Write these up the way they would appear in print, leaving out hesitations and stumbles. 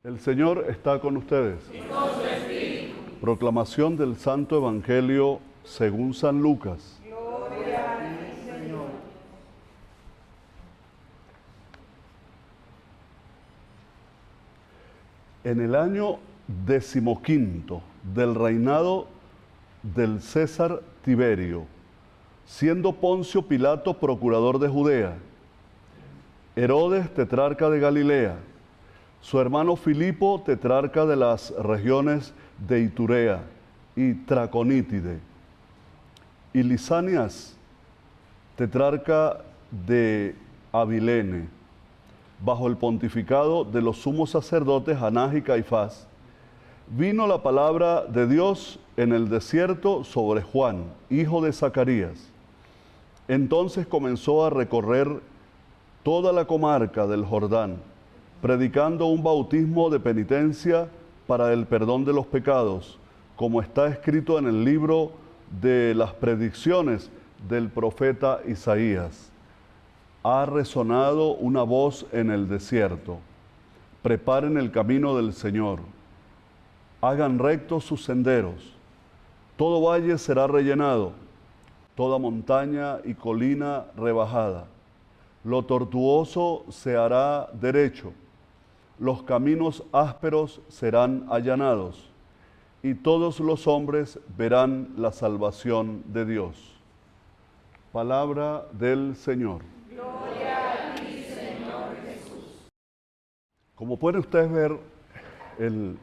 El Señor está con ustedes. Proclamación del Santo Evangelio según San Lucas. Gloria a ti, Señor. En el año 15 del reinado del César Tiberio, siendo Poncio Pilato procurador de Judea, Herodes tetrarca de Galilea, su hermano Filipo tetrarca de las regiones de Iturea y Traconítide, y Lisanias tetrarca de Abilene, bajo el pontificado de los sumos sacerdotes Anás y Caifás, vino la palabra de Dios en el desierto sobre Juan, hijo de Zacarías. Entonces comenzó a recorrer toda la comarca del Jordán, predicando un bautismo de penitencia para el perdón de los pecados, como está escrito en el libro de las predicciones del profeta Isaías. Ha resonado una voz en el desierto: preparen el camino del Señor, hagan rectos sus senderos. Todo valle será rellenado, toda montaña y colina rebajada. Lo tortuoso se hará derecho, los caminos ásperos serán allanados, y todos los hombres verán la salvación de Dios. Palabra del Señor. Gloria a ti, Señor Jesús. Como pueden ustedes ver, el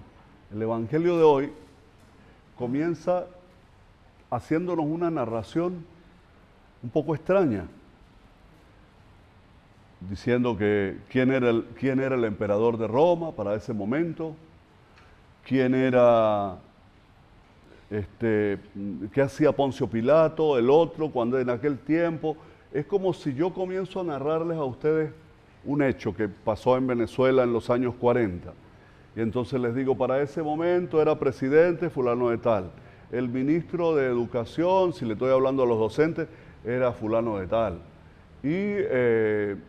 Evangelio de hoy comienza haciéndonos una narración un poco extraña, diciendo que quién era el emperador de Roma para ese momento, quién era, qué hacía Poncio Pilato, el otro, cuando en aquel tiempo. Es como si yo comienzo a narrarles a ustedes un hecho que pasó en Venezuela en los años 40. Y entonces les digo, para ese momento era presidente fulano de tal. El ministro de Educación, si le estoy hablando a los docentes, era fulano de tal. Y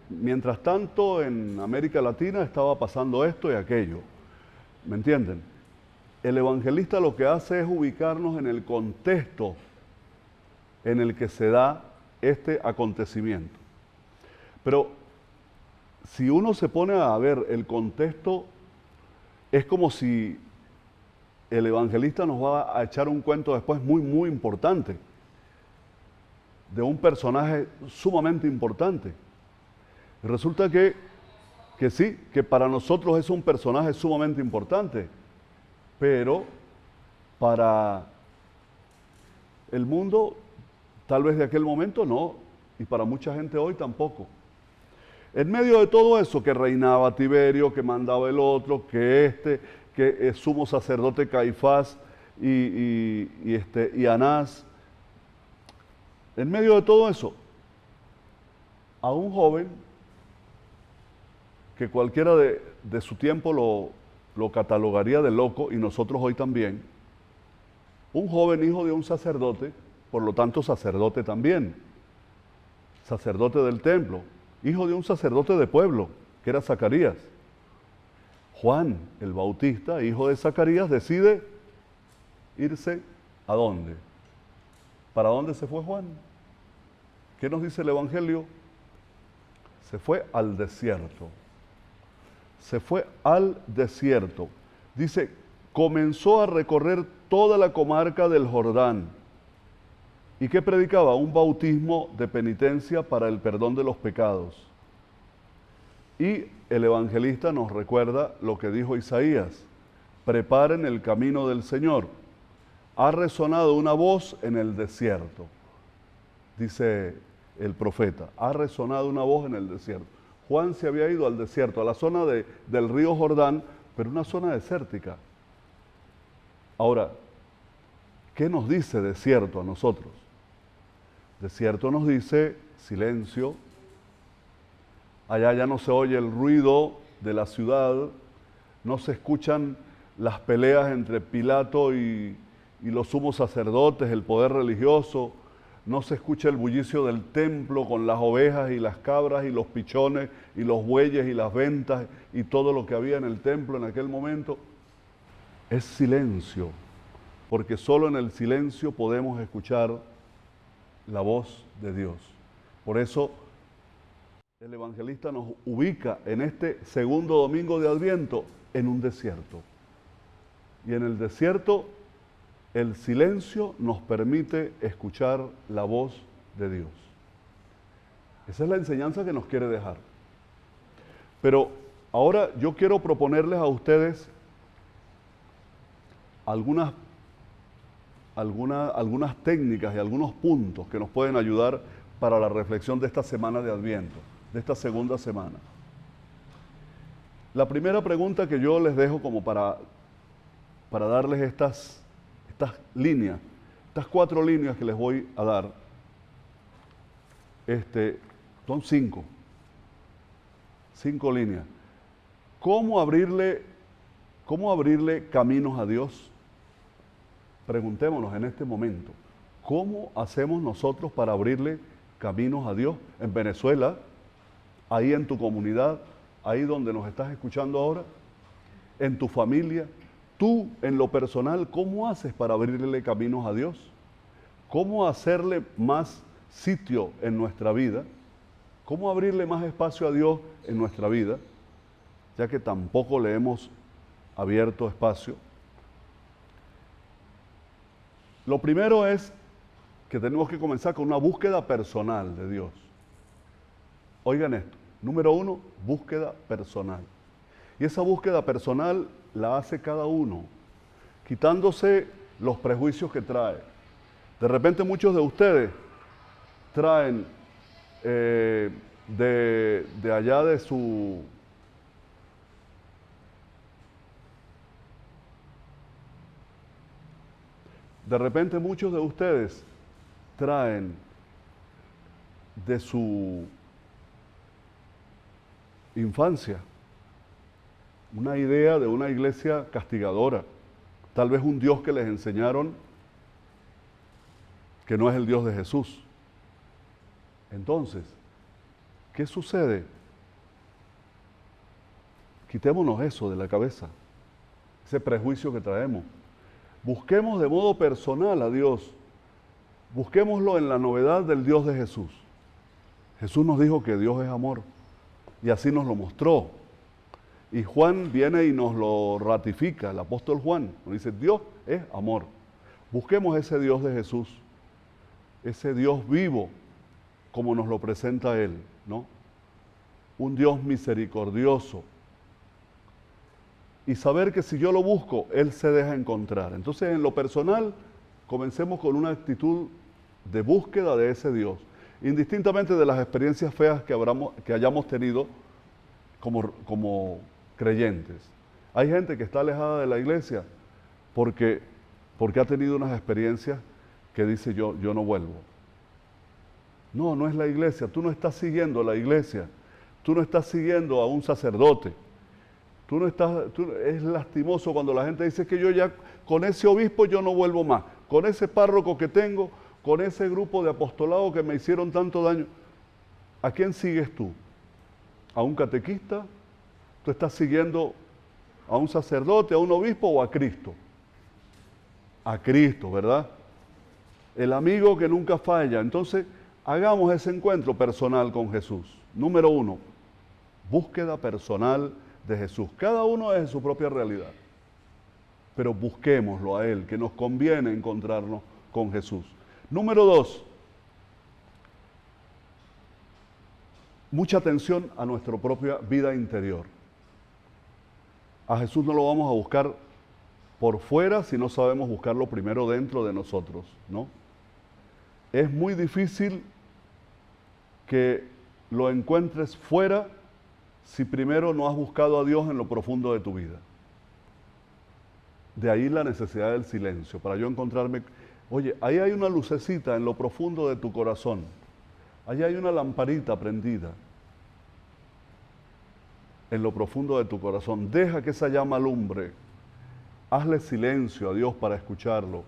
mientras tanto, en América Latina estaba pasando esto y aquello. ¿Me entienden? El evangelista lo que hace es ubicarnos en el contexto en el que se da este acontecimiento. Pero si uno se pone a ver el contexto, es como si el evangelista nos va a echar un cuento después muy importante, de un personaje sumamente importante. Resulta que sí, que para nosotros es un personaje sumamente importante, pero para el mundo, tal vez de aquel momento no, y para mucha gente hoy tampoco. En medio de todo eso, que reinaba Tiberio, que mandaba el otro, que es sumo sacerdote Caifás y Anás, en medio de todo eso, a un joven que cualquiera de su tiempo lo catalogaría de loco, y nosotros hoy también, un joven hijo de un sacerdote, por lo tanto sacerdote también, sacerdote del templo, hijo de un sacerdote de pueblo, que era Zacarías. Juan el Bautista, hijo de Zacarías, decide irse ¿a dónde? ¿Para dónde se fue Juan? ¿Qué nos dice el Evangelio? Se fue al desierto. Se fue al desierto. Dice, comenzó a recorrer toda la comarca del Jordán. ¿Y qué predicaba? Un bautismo de penitencia para el perdón de los pecados. Y el evangelista nos recuerda lo que dijo Isaías: preparen el camino del Señor. Ha resonado una voz en el desierto, dice el profeta. Ha resonado una voz en el desierto. Juan se había ido al desierto, a la zona del río Jordán, pero una zona desértica. Ahora, ¿qué nos dice desierto a nosotros? Desierto nos dice silencio. Allá ya no se oye el ruido de la ciudad, no se escuchan las peleas entre Pilato y los sumos sacerdotes, el poder religioso, no se escucha el bullicio del templo con las ovejas y las cabras y los pichones y los bueyes y las ventas y todo lo que había en el templo en aquel momento. Es silencio, porque solo en el silencio podemos escuchar la voz de Dios. Por eso el evangelista nos ubica en este segundo domingo de Adviento en un desierto. Y en el desierto el silencio nos permite escuchar la voz de Dios. Esa es la enseñanza que nos quiere dejar. Pero ahora yo quiero proponerles a ustedes algunas técnicas y algunos puntos que nos pueden ayudar para la reflexión de esta semana de Adviento, de esta segunda semana. La primera pregunta que yo les dejo como para darles estas líneas, estas 4 líneas que les voy a dar, son 5 líneas. ¿Cómo abrirle caminos a Dios? Preguntémonos en este momento, ¿cómo hacemos nosotros para abrirle caminos a Dios en Venezuela, ahí en tu comunidad, ahí donde nos estás escuchando ahora, en tu familia? Tú, en lo personal, ¿cómo haces para abrirle caminos a Dios? ¿Cómo hacerle más sitio en nuestra vida? ¿Cómo abrirle más espacio a Dios en nuestra vida? Ya que tampoco le hemos abierto espacio. Lo primero es que tenemos que comenzar con una búsqueda personal de Dios. Oigan esto. Número 1, búsqueda personal. Y esa búsqueda personal la hace cada uno, quitándose los prejuicios que trae. De repente muchos de ustedes traen de allá de su... De repente muchos de ustedes traen de su infancia una idea de una iglesia castigadora, tal vez un Dios que les enseñaron que no es el Dios de Jesús. Entonces, ¿qué sucede? Quitémonos eso de la cabeza, ese prejuicio que traemos. Busquemos de modo personal a Dios. Busquémoslo en la novedad del Dios de Jesús. Jesús nos dijo que Dios es amor y así nos lo mostró. Y Juan viene y nos lo ratifica, el apóstol Juan. Nos dice, Dios es amor. Busquemos ese Dios de Jesús, ese Dios vivo, como nos lo presenta Él, ¿no? Un Dios misericordioso. Y saber que si yo lo busco, Él se deja encontrar. Entonces, en lo personal, comencemos con una actitud de búsqueda de ese Dios, indistintamente de las experiencias feas que hayamos tenido como creyentes. Hay gente que está alejada de la iglesia porque ha tenido unas experiencias que dice yo no vuelvo. No, no es la iglesia. Tú no estás siguiendo la iglesia. Tú no estás siguiendo a un sacerdote. Es lastimoso cuando la gente dice que yo ya con ese obispo yo no vuelvo más. Con ese párroco que tengo, con ese grupo de apostolado que me hicieron tanto daño. ¿A quién sigues tú? ¿A un catequista? ¿Tú estás siguiendo a un sacerdote, a un obispo o a Cristo? A Cristo, ¿verdad? El amigo que nunca falla. Entonces, hagamos ese encuentro personal con Jesús. Número 1, búsqueda personal de Jesús. Cada uno es su propia realidad. Pero busquémoslo a Él, que nos conviene encontrarnos con Jesús. Número 2, mucha atención a nuestra propia vida interior. A Jesús no lo vamos a buscar por fuera si no sabemos buscarlo primero dentro de nosotros, ¿no? Es muy difícil que lo encuentres fuera si primero no has buscado a Dios en lo profundo de tu vida. De ahí la necesidad del silencio, para yo encontrarme. Oye, ahí hay una lucecita en lo profundo de tu corazón. Ahí hay una lamparita prendida en lo profundo de tu corazón. Deja que esa llama alumbre. Hazle silencio a Dios para escucharlo.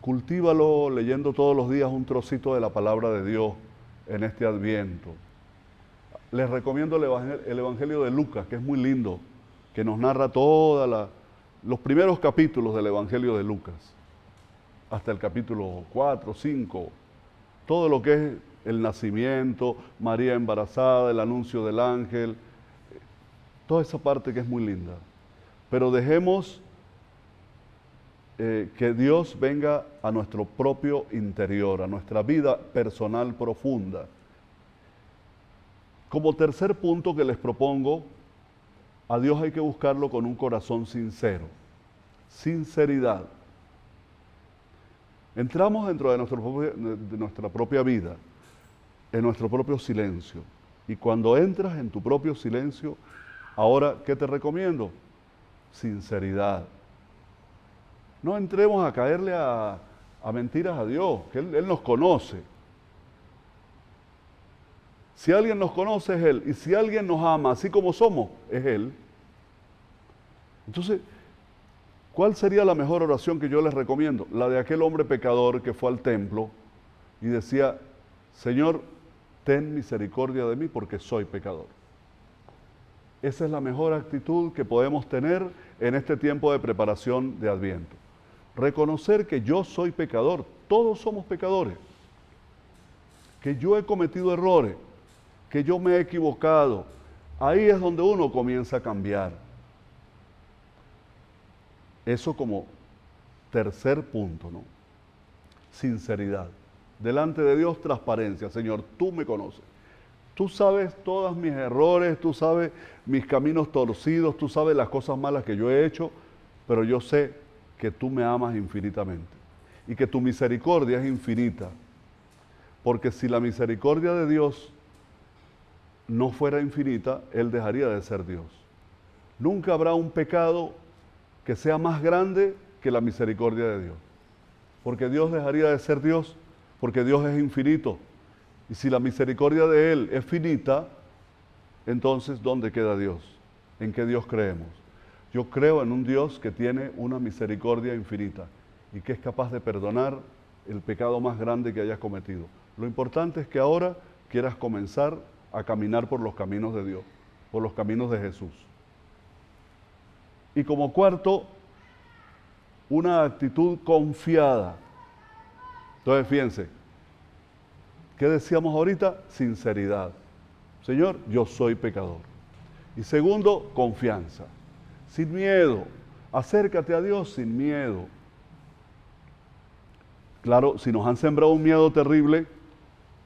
Cultívalo leyendo todos los días un trocito de la palabra de Dios en este Adviento. Les recomiendo el Evangelio de Lucas, que es muy lindo, que nos narra los primeros capítulos del Evangelio de Lucas, hasta el capítulo 4, 5, todo lo que es el nacimiento, María embarazada, el anuncio del ángel, toda esa parte que es muy linda. Pero dejemos que Dios venga a nuestro propio interior, a nuestra vida personal profunda. Como tercer punto que les propongo, a Dios hay que buscarlo con un corazón sincero, sinceridad. Entramos dentro de nuestra propia vida, en nuestro propio silencio. Y cuando entras en tu propio silencio, ahora, ¿qué te recomiendo? Sinceridad. No entremos a caerle a mentiras a Dios, que Él nos conoce. Si alguien nos conoce es Él, y si alguien nos ama así como somos, es Él. Entonces, ¿cuál sería la mejor oración que yo les recomiendo? La de aquel hombre pecador que fue al templo y decía, Señor, ten misericordia de mí porque soy pecador. Esa es la mejor actitud que podemos tener en este tiempo de preparación de Adviento. Reconocer que yo soy pecador, todos somos pecadores, que yo he cometido errores, que yo me he equivocado. Ahí es donde uno comienza a cambiar. Eso como tercer punto, ¿no? Sinceridad. Delante de Dios, transparencia. Señor, tú me conoces. Tú sabes todos mis errores, tú sabes mis caminos torcidos, tú sabes las cosas malas que yo he hecho, pero yo sé que tú me amas infinitamente y que tu misericordia es infinita. Porque si la misericordia de Dios no fuera infinita, Él dejaría de ser Dios. Nunca habrá un pecado que sea más grande que la misericordia de Dios. Porque Dios dejaría de ser Dios, porque Dios es infinito. Y si la misericordia de Él es finita, entonces, ¿dónde queda Dios? ¿En qué Dios creemos? Yo creo en un Dios que tiene una misericordia infinita y que es capaz de perdonar el pecado más grande que hayas cometido. Lo importante es que ahora quieras comenzar a caminar por los caminos de Dios, por los caminos de Jesús. Y como cuarto, una actitud confiada. Entonces, fíjense, ¿qué decíamos ahorita? Sinceridad. Señor, yo soy pecador. Y segundo, confianza. Sin miedo. Acércate a Dios sin miedo. Claro, si nos han sembrado un miedo terrible,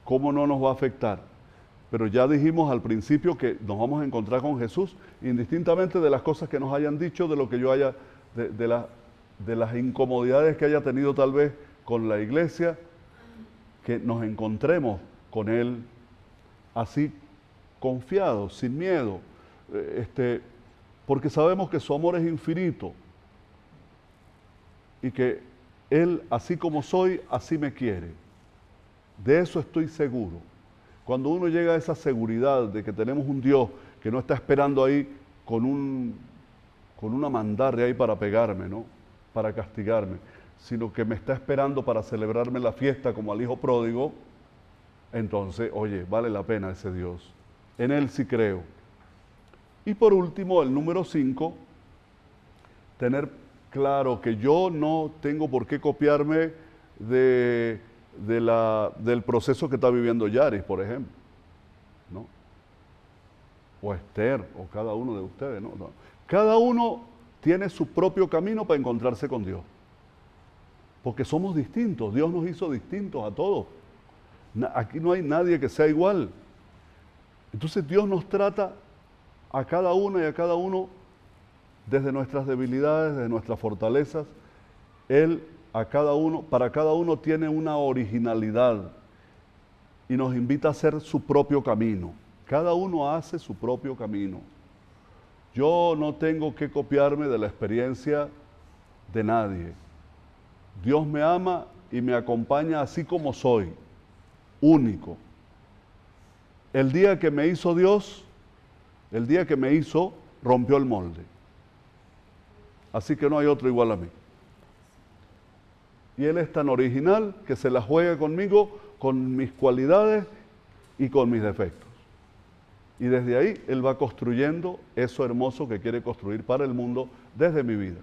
¿cómo no nos va a afectar? Pero ya dijimos al principio que nos vamos a encontrar con Jesús, indistintamente de las cosas que nos hayan dicho, de lo que yo haya, de las incomodidades que haya tenido tal vez con la iglesia, que nos encontremos con Él así, confiados, sin miedo, porque sabemos que su amor es infinito y que Él, así como soy, así me quiere. De eso estoy seguro. Cuando uno llega a esa seguridad de que tenemos un Dios que no está esperando ahí con una mandarria ahí para pegarme, ¿no? Para castigarme, sino que me está esperando para celebrarme la fiesta como al hijo pródigo, entonces, oye, vale la pena ese Dios. En Él sí creo. Y por último, el número 5, tener claro que yo no tengo por qué copiarme del proceso que está viviendo Yaris, por ejemplo, ¿no? O Esther, o cada uno de ustedes, ¿no? Cada uno tiene su propio camino para encontrarse con Dios. Porque somos distintos, Dios nos hizo distintos a todos. Aquí no hay nadie que sea igual. Entonces Dios nos trata a cada una y a cada uno desde nuestras debilidades, desde nuestras fortalezas. Él para cada uno tiene una originalidad y nos invita a hacer su propio camino. Cada uno hace su propio camino. Yo no tengo que copiarme de la experiencia de nadie. Dios me ama y me acompaña así como soy, único. El día que me hizo Dios, el día que me hizo, rompió el molde. Así que no hay otro igual a mí. Y Él es tan original que se la juega conmigo, con mis cualidades y con mis defectos. Y desde ahí Él va construyendo eso hermoso que quiere construir para el mundo desde mi vida.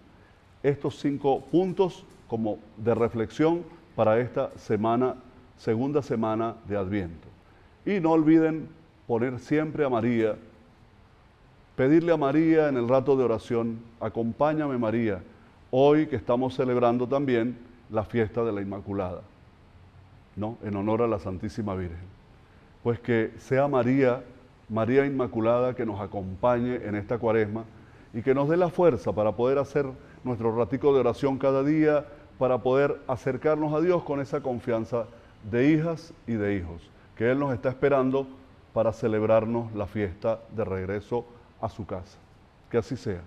Estos 5 puntos como de reflexión para esta semana, segunda semana de Adviento. Y no olviden poner siempre a María, pedirle a María en el rato de oración, acompáñame María, hoy que estamos celebrando también la fiesta de la Inmaculada, ¿no? En honor a la Santísima Virgen. Pues que sea María, María Inmaculada, que nos acompañe en esta cuaresma y que nos dé la fuerza para poder hacer nuestro ratico de oración cada día, para poder acercarnos a Dios con esa confianza de hijas y de hijos, que Él nos está esperando para celebrarnos la fiesta de regreso a su casa. Que así sea.